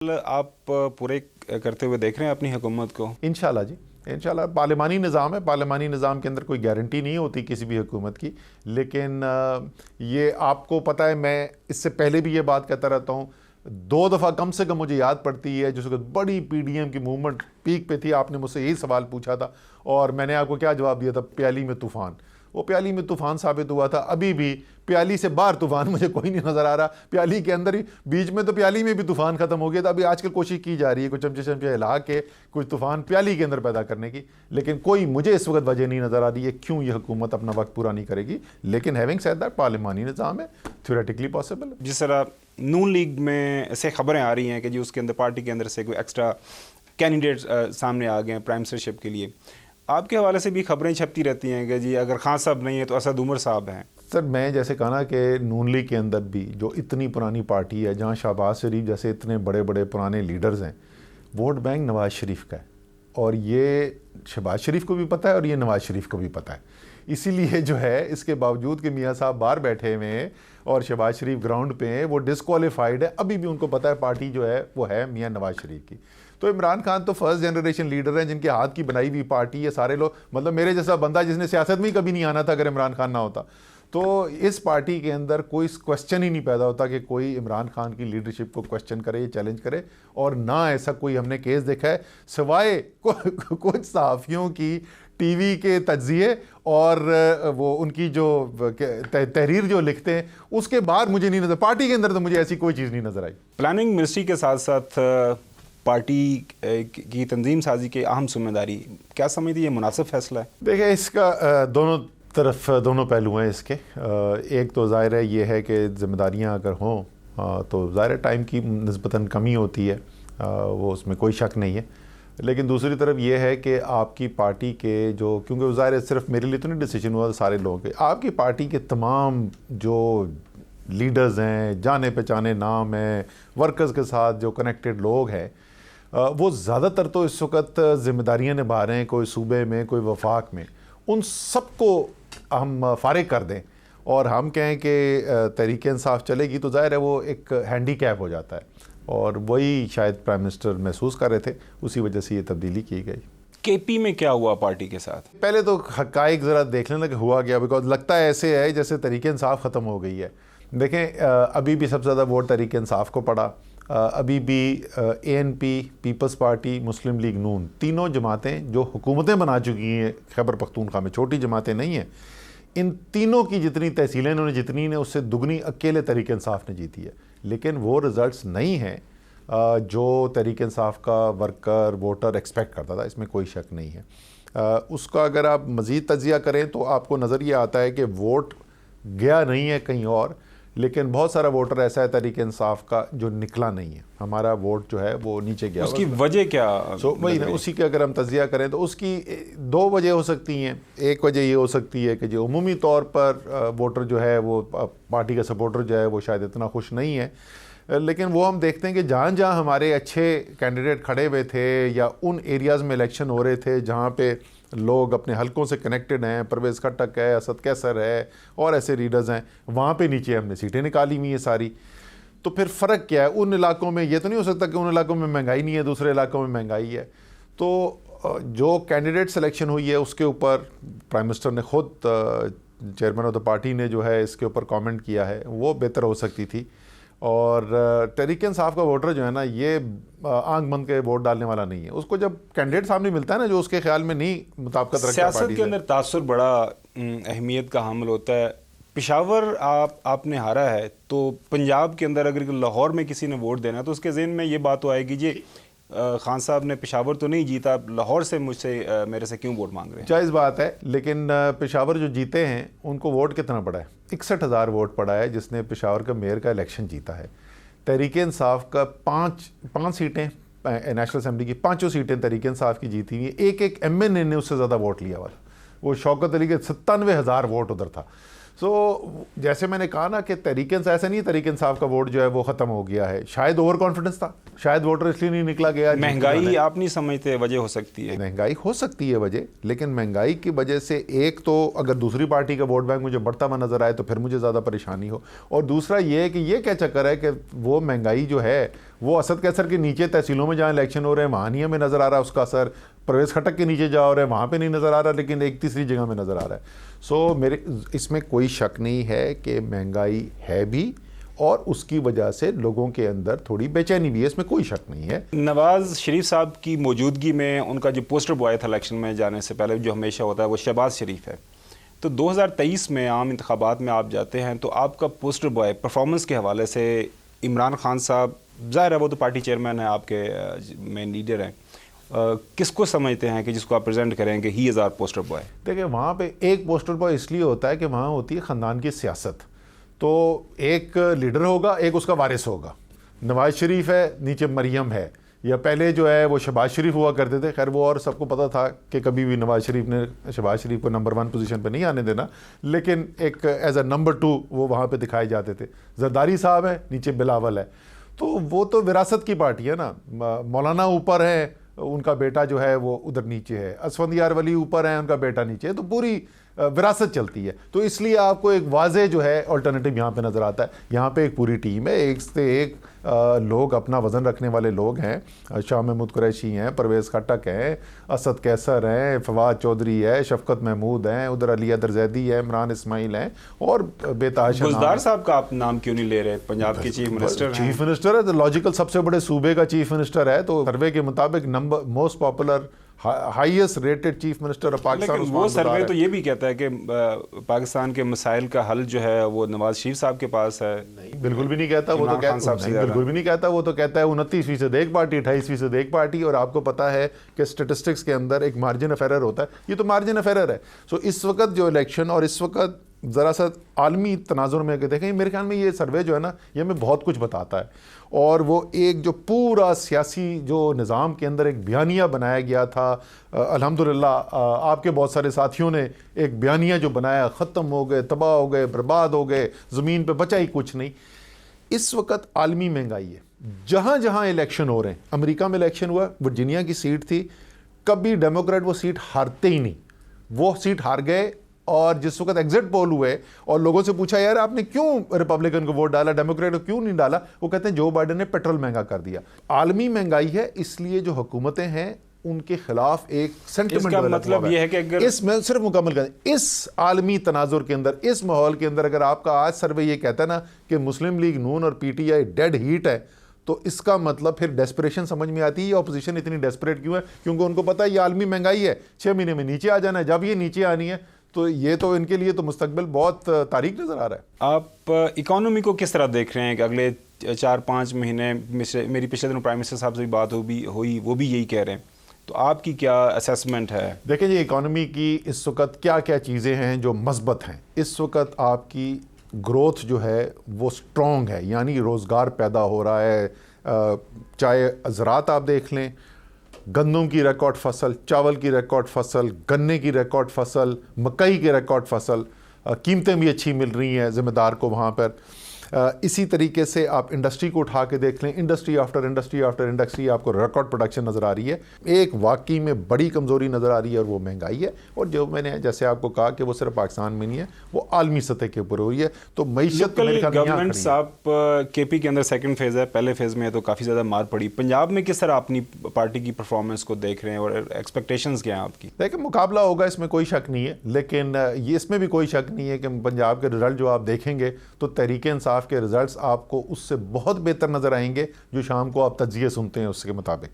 आप पूरे करते हुए देख रहे हैं अपनी हुकूमत को? इंशाल्लाह जी, इंशाल्लाह। पार्लिमानी निज़ाम है, पार्लिमानी निज़ाम के अंदर कोई गारंटी नहीं होती किसी भी हुकूमत की, लेकिन ये आपको पता है, मैं इससे पहले भी ये बात कहता रहता हूँ। 2 दफ़ा कम से कम मुझे याद पड़ती है जिस वक्त बड़ी पीडीएम की मूवमेंट पीक पे थी, आपने मुझसे यही सवाल पूछा था और मैंने आपको क्या जवाब दिया था? प्याली में तूफ़ान। वो प्याली में तूफ़ान साबित हुआ था। अभी भी प्याली से बाहर तूफ़ान मुझे कोई नहीं नज़र आ रहा, प्याली के अंदर ही, बीच में तो प्याली में भी तूफ़ान ख़त्म हो गया था। अभी आजकल कोशिश की जा रही है कुछ चमचे चमचे हिला के कुछ तूफ़ान प्याली के अंदर पैदा करने की, लेकिन कोई मुझे इस वक्त वजह नहीं नज़र आ रही है क्यों ये हुकूमत अपना वक्त पूरा नहीं करेगी। लेकिन हैविंग सेड दैट, पार्लिमानी निज़ाम है, थ्योरेटिकली पॉसिबल। जिस तरह नून लीग में ऐसे खबरें आ रही हैं कि जी उसके अंदर पार्टी के अंदर से कोई एक्स्ट्रा कैंडिडेट सामने आ गए हैं प्राइम मिनिस्टरशिप के लिए, आपके हवाले से भी खबरें छपती रहती हैं कि जी अगर खान साहब नहीं है तो असद उमर साहब हैं। सर, मैं जैसे कहा ना कि नून लीग के अंदर भी जो इतनी पुरानी पार्टी है, जहाँ शहबाज शरीफ जैसे इतने बड़े बड़े पुराने लीडर्स हैं, वोट बैंक नवाज़ शरीफ का है और ये शहबाज शरीफ को भी पता है और ये नवाज़ शरीफ को भी पता है। इसीलिए जो है, इसके बावजूद कि मियाँ साहब बाहर बैठे हुए हैं और शहबाज शरीफ ग्राउंड पे हैं, वो डिसक्वालीफाइड है, अभी भी उनको पता है पार्टी जो है वो है मियाँ नवाज़ शरीफ की। तो इमरान खान तो फर्स्ट जनरेशन लीडर हैं जिनके हाथ की बनाई हुई पार्टी है। सारे लोग, मतलब मेरे जैसा बंदा जिसने सियासत में ही कभी नहीं आना था अगर इमरान खान ना होता, तो इस पार्टी के अंदर कोई क्वेश्चन ही नहीं पैदा होता कि कोई इमरान खान की लीडरशिप को क्वेश्चन करे, चैलेंज करे। और ना ऐसा कोई हमने केस देखा है सिवाय कुछ सहाफ़ियों की टीवी के तज्जिए और वो उनकी जो तहरीर जो लिखते हैं, उसके बाद मुझे नहीं नज़र, पार्टी के अंदर तो मुझे ऐसी कोई चीज़ नहीं नज़र आई। प्लानिंग मिनिस्ट्री के साथ साथ पार्टी की तंजीम साजी की अहम जिम्मेदारी क्या समझती है, मुनासिब फैसला है? देखिए, इसका दोनों तरफ दोनों पहलू हैं इसके। एक तो ज़ाहिर है ये है कि ज़िम्मेदारियाँ अगर हों तो ज़ाहिर टाइम की निस्बतन कमी होती है, वो उसमें कोई शक नहीं है। लेकिन दूसरी तरफ ये है कि आपकी पार्टी के जो, क्योंकि ज़ाहिर है सिर्फ मेरे लिए तो नहीं डिसीजन हुआ, सारे लोगों के, आपकी पार्टी के तमाम जो लीडर्स हैं, जाने पहचाने नाम हैं, वर्कर्स के साथ जो कनेक्टेड लोग हैं, वो ज़्यादातर तो इस वक्त ज़िम्मेदारियाँ निभा रहे हैं, कोई सूबे में कोई वफाक में। उन सबको हम फारिग कर दें और हम कहें कि तहरीक इंसाफ चलेगी, तो ज़ाहिर है वो एक हैंडीकैप हो जाता है और वही शायद प्राइम मिनिस्टर महसूस कर रहे थे, उसी वजह से ये तब्दीली की गई। केपी में क्या हुआ पार्टी के साथ? पहले तो हक़ाइक़ ज़रा देख लेना कि हुआ क्या, बिकॉज लगता है ऐसे है जैसे तहरीक इंसाफ ख़त्म हो गई है। देखें, अभी भी सबसे ज़्यादा वोट तहरीक इंसाफ को पड़ा। अभी भी ANP, पीपल्स पार्टी, मुस्लिम लीग नून, तीनों जमातें जो हुकूमतें बना चुकी हैं खैबर पख्तूनख्वा में, छोटी जमातें नहीं हैं, इन तीनों की जितनी तहसीलें इन्होंने जितनी ने उससे दुगनी अकेले तहरीक इंसाफ ने जीती है। लेकिन वो रिज़ल्ट्स नहीं हैं जो तहरीक इंसाफ का वर्कर वोटर एक्सपेक्ट करता था, इसमें कोई शक नहीं है। उसका अगर आप मज़ीद तजिया करें तो आपको नज़र ये आता है कि वोट गया नहीं है कहीं और, लेकिन बहुत सारा वोटर ऐसा है तहरीक इंसाफ का जो निकला नहीं है। हमारा वोट जो है वो नीचे गया। उसकी वजह क्या? वही ना, उसी के अगर हम तजिया करें तो उसकी 2 वजह हो सकती हैं। एक वजह ये हो सकती है कि जो उमूमी तौर पर वोटर जो है वो पार्टी का सपोर्टर जो है वो शायद इतना खुश नहीं है, लेकिन वो हम देखते हैं कि जहाँ जहाँ हमारे अच्छे कैंडिडेट खड़े हुए थे या उन एरियाज़ में इलेक्शन हो रहे थे जहाँ पे लोग अपने हलकों से कनेक्टेड हैं, परवेज़ खट्टक है, असद कैसर है और ऐसे लीडर्स हैं, वहाँ पे नीचे हमने सीटें निकाली हुई हैं सारी। तो फिर फ़र्क क्या है उन इलाकों में? ये तो नहीं हो सकता कि उन इलाकों में महंगाई नहीं है, दूसरे इलाकों में महंगाई है। तो जो कैंडिडेट सिलेक्शन हुई है उसके ऊपर प्राइम मिनिस्टर ने खुद, चेयरमैन ऑफ द पार्टी ने जो है इसके ऊपर कमेंट किया है, वो बेहतर हो सकती थी। और तहरीक इंसाफ का वोटर जो है ना, ये आंख बंद के वोट डालने वाला नहीं है। उसको जब कैंडिडेट सामने मिलता है ना जो उसके ख्याल में नहीं मुताबिकत रखता, सियासत के अंदर तासुर बड़ा अहमियत का हामिल होता है। पेशावर आपने हारा है तो पंजाब के अंदर अगर लाहौर में किसी ने वोट देना तो उसके जहन में ये बात तो आएगी, जी खान साहब ने पेशावर तो नहीं जीता, लाहौर से मुझसे मेरे से क्यों वोट मांग रहे हैं? जायज़ बात है, लेकिन पेशावर जो जीते हैं उनको वोट कितना पड़ा है? 61,000 वोट पड़ा है जिसने पेशावर का मेयर का इलेक्शन जीता है। तहरीक इंसाफ का 5 सीटें, नेशनल असम्बली की 5 सीटें तहरीक इंसाफ की जीती हुई। एक MNA ने उससे ज़्यादा वोट लिया हुआ था, वो शौकत अली के 97,000 वोट उधर था। सो जैसे मैंने कहा ना कि तहरीक इंसाफ, ऐसा नहीं तहरीक इंसाफ का वोट जो है वो ख़त्म हो गया है, शायद ओवर कॉन्फिडेंस था, शायद वोटर इसलिए नहीं निकला गया। महंगाई आप नहीं समझते वजह हो सकती है? महंगाई हो सकती है वजह, लेकिन महंगाई की वजह से एक तो अगर दूसरी पार्टी का वोट बैंक मुझे बढ़ता हुआ नज़र आए तो फिर मुझे ज़्यादा परेशानी हो, और दूसरा ये है कि ये क्या चक्कर है कि वो महंगाई जो है वो असद कैसर के नीचे तहसीलों में जहाँ इलेक्शन हो रहे हैं वहाँ नहीं हमें नज़र आ रहा है उसका असर, परवेज़ खटक के नीचे जा रहा है वहाँ पे नहीं नज़र आ रहा, लेकिन एक तीसरी जगह में नज़र आ रहा है। सो मेरे इसमें कोई शक नहीं है कि महंगाई है भी और उसकी वजह से लोगों के अंदर थोड़ी बेचैनी भी है, इसमें कोई शक नहीं है। नवाज़ शरीफ साहब की मौजूदगी में उनका जो पोस्टर बॉय था इलेक्शन में जाने से पहले जो हमेशा होता है वो शहबाज शरीफ है। तो 2023 में आम इंतखाबात में आप जाते हैं तो आपका पोस्टर बॉय परफॉर्मेंस के हवाले से इमरान खान साहब, ज़ाहिर है वो तो पार्टी चेयरमैन है, आपके मेन लीडर हैं, किसको समझते हैं कि जिसको आप प्रेजेंट करेंगे he is our poster boy? देखिए वहाँ पे एक पोस्टर बॉय इसलिए होता है कि वहाँ होती है ख़ानदान की सियासत, तो एक लीडर होगा, एक उसका वारिस होगा। नवाज शरीफ है, नीचे मरियम है, या पहले जो है वो शहबाज शरीफ हुआ करते थे। खैर वो और सबको पता था कि कभी भी नवाज शरीफ ने शहबाज शरीफ को नंबर 1 पोजीशन पे नहीं आने देना, लेकिन एक एज अ नंबर 2 वो वहाँ पे दिखाए जाते थे। जरदारी साहब है, नीचे बिलावल है, तो वो तो विरासत की पार्टी है ना। मौलाना ऊपर है, उनका बेटा जो है वो उधर नीचे है, असफंदियार वली ऊपर है, उनका बेटा नीचे है, तो पूरी विरासत चलती है। तो इसलिए आपको एक वाजे जो है अल्टरनेटिव यहाँ पे नज़र आता है। यहाँ पे एक पूरी टीम है, एक से एक लोग अपना वज़न रखने वाले लोग हैं। शाह महमूद कुरैशी हैं, परवेज़ खटक हैं, असद कैसर हैं, फवाद चौधरी है, शफकत महमूद हैं, उधर अली अदर जैदी है, इमरान इस्माइल हैं, और बेताश गुलजार साहब का आप नाम क्यों नहीं ले रहे? पंजाब के चीफ मिनिस्टर हैं। चीफ मिनिस्टर है तो लॉजिकल सबसे बड़े सूबे का चीफ मिनिस्टर है, तो सर्वे के मुताबिक number most popular highest rated chief minister of Pakistan. वो सर्वे तो ये भी कहता है कि पाकिस्तान के मसाइल का हल जो है वो नवाज शरीफ साहब के पास है। नहीं, बिल्कुल भी नहीं कहता वो तो बिल्कुल भी नहीं कहता वो तो कहता है 29% एक पार्टी, 28% एक पार्टी। और आपको पता है कि स्टेटिस्टिक्स के अंदर एक मार्जिन ऑफ एरर होता है, ये तो मार्जिन ऑफ एरर है। सो इस वक्त जो इलेक्शन और इस वक्त ज़रा सा आलमी तनाजुर में अगर देखें, मेरे ख्याल में ये सर्वे जो है ना ये हमें बहुत कुछ बताता है। और वो एक जो पूरा सियासी जो निज़ाम के अंदर एक बयानिया बनाया गया था, अल्हम्दुलिल्लाह आपके बहुत सारे साथियों ने एक बयानिया जो बनाया, ख़त्म हो गए, तबाह हो गए, बर्बाद हो गए, ज़मीन पे बचा ही कुछ नहीं। इस वक्त आलमी महंगाई है, जहाँ जहाँ इलेक्शन हो रहे हैं। अमेरिका में इलेक्शन हुआ, वर्जीनिया की सीट थी, कभी डेमोक्रेट वो सीट हारते ही नहीं, वो सीट हार गए। और जिस वक्त एग्जिट पोल हुए और लोगों से पूछा यार आपने क्यों रिपब्लिकन को वोट डाला, डेमोक्रेट को क्यों नहीं डाला, वो कहते हैं जो बाइडेन ने पेट्रोल महंगा कर दिया। आलमी महंगाई है, इसलिए जो हुकूमतें हैं उनके खिलाफ एक सेंटिमेंट मतलब ये है कि अगर इसमें सिर्फ मुकम्मल करें, इस आलमी तनाजुर के अंदर, इस माहौल के अंदर अगर आपका आज सर्वे ये कहता है ना कि मुस्लिम लीग नून और पीटीआई डेड हीट है, तो इसका मतलब फिर डेस्परेशन समझ में आती है। ऑपोजिशन इतनी डेस्परेट क्यों है? क्योंकि उनको पता है ये आलमी महंगाई है, 6 महीने में नीचे आ जाना है। जब ये नीचे आनी है तो ये तो इनके लिए तो मुस्तकबिल बहुत तारीक नज़र आ रहा है। आप इकोनॉमी को किस तरह देख रहे हैं कि अगले 4-5 महीने? मेरी पिछले दिनों प्राइम मिनिस्टर साहब से भी बात हुई, वो भी यही कह रहे हैं, तो आपकी क्या असेसमेंट है? देखिए जी, इकोनॉमी की इस वक्त क्या क्या चीज़ें हैं जो मस्बत हैं। इस वक्त आपकी ग्रोथ जो है वो स्ट्रॉन्ग है, यानी रोज़गार पैदा हो रहा है। चाहे ज़राअत आप देख लें, गंदम की रिकॉर्ड फसल, चावल की रिकॉर्ड फसल, गन्ने की रिकॉर्ड फसल, मकई की रिकॉर्ड फसल, कीमतें भी अच्छी मिल रही हैं ज़िम्मेदार को वहाँ पर। इसी तरीके से आप इंडस्ट्री को उठा के देख लें, industry after industry after industry आपको रिकॉर्ड प्रोडक्शन नज़र आ रही है। एक वाकई में बड़ी कमज़ोरी नज़र आ रही है और वो महंगाई है। और जो मैंने जैसे आपको कहा कि वो सिर्फ पाकिस्तान में नहीं है, वो आलमी सतह के ऊपर हुई है। तो मईशत गवर्नमेंट साहब केपी के अंदर सेकंड फेज़ है, पहले फेज़ में है तो काफ़ी ज़्यादा मार पड़ी। पंजाब में किस तरह अपनी पार्टी की परफॉर्मेंस को देख रहे हैं और एक्सपेक्टेशंस क्या हैं आपकी? देखिए मुकाबला होगा, इसमें कोई शक नहीं है, लेकिन ये इसमें भी कोई शक नहीं है कि पंजाब के रिजल्ट जो आप देखेंगे तो तहरीक इंसाफ के रिजल्ट्स आपको उससे बहुत बेहतर नज़र आएंगे जो शाम को आप तज्जिए सुनते हैं उसके मुताबिक।